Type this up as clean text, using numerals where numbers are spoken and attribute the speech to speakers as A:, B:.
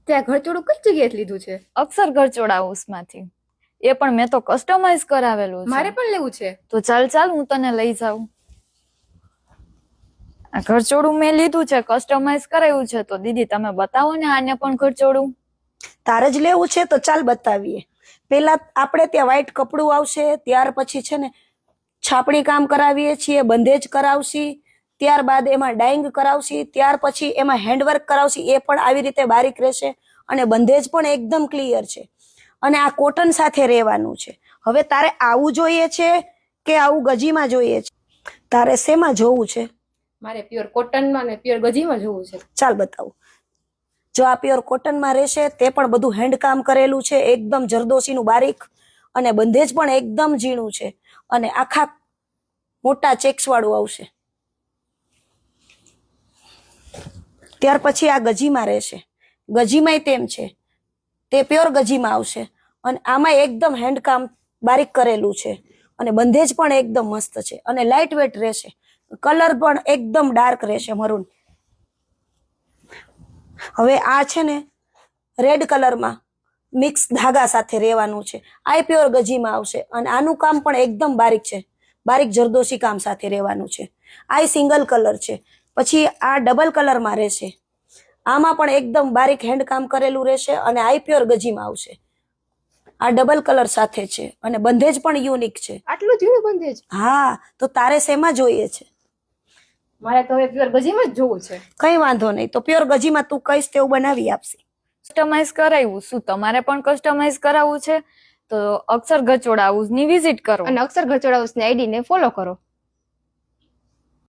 A: ત્યાં ઘરચોળું કઈ જગ્યાએ લીધું છે?
B: અક્ષર ઘરચોળા હાઉસમાંથી. એ પણ મેં તો કસ્ટમાઇઝ કરાવેલું
A: મારે
B: છે.
A: પણ લેવું છે.
B: તો ચાલ ચાલ હું તને લઈ જાઉં. આ ઘરચોળું મેં લીધું છે, કસ્ટમાઇઝ કરાવ્યું છે. તો દીદી તમે બતાવો ને આને પણ ઘરચોળું.
C: તારે જ લેવું છે તો ચાલ બતાવીએ. પેલા આપણે ત્યાં વ્હાઈટ કપડું આવશે, ત્યાર પછી છે ને છાપણી કામ કરાવીએ છીએ, બંધેજ કરાવશી, ત્યારબાદ એમાં ડાઈંગ કરાવશી, ત્યાર પછી એમાં હેન્ડવર્ક કરાવશી. એ પણ આવી રીતે બારીક રહેશે અને બંધેજ પણ એકદમ ક્લિયર છે. અને આ કોટન સાથે રહેવાનું છે. હવે તારે આવું જોઈએ છે કે આવું ગજીમાં જોઈએ છે? તારે શેમાં જોવું છે?
A: મારે પ્યોર કોટનમાં ને પ્યોર ગજીમાં જોવું છે.
C: ચાલ બતાવું. જો આ પ્યોર કોટનમાં રહેશે, તે પણ બધું હેન્ડકામ કરેલું છે, એકદમ જરદોશીનું બારીક, અને બંધેજ પણ એકદમ ઝીણું છે, અને આખા મોટા ચેક્સ વાળું આવશે. ત્યાર પછી આ ગજીમાં રહેશે. ગજીમાંય તેમ છે, તે પ્યોર ગજીમાં આવશે, અને આમાં એકદમ હેન્ડકામ બારીક કરેલું છે, અને બંધેજ પણ એકદમ મસ્ત છે, અને લાઇટ વેટ રહેશે. કલર પણ એકદમ ડાર્ક રહેશે, મરૂન. હવે આ છે ને રેડ કલરમાં મિક્સ ધાગા સાથે રહેવાનું છે. આ પ્યોર ગજીમાં આવશે, અને આનું કામ પણ એકદમ બારીક છે, બારીક જરદોશી કામ સાથે રહેવાનું છે. આ સિંગલ કલર છે. પછી આ ડબલ કલરમાં રહેશે. આમાં પણ એકદમ બારીક હેન્ડ કામ કરેલું રહેશે, અને આ પ્યોર ગજીમાં આવશે. આ ડબલ કલર સાથે છે, અને બંધેજ પણ યુનિક છે.
A: આટલું ઝીણું બંધેજ?
C: હા, તો તારે શેમાં જોઈએ છે?
A: મારે તો હવે પ્યોર ગજીમાં જ જોવું છે.
C: કઈ વાંધો નહીં, તો પ્યોર ગજીમાં તું કઈશ તેવું બનાવી આપશે.
B: કસ્ટમાઇઝ કરાવ્યું. શું તમારે પણ કસ્ટમાઇઝ કરાવવું છે? તો અક્ષર ઘરચોળા હાઉસની વિઝિટ કરો
A: અને અક્ષર ઘરચોળા હાઉસની આઈડી ને ફોલો કરો.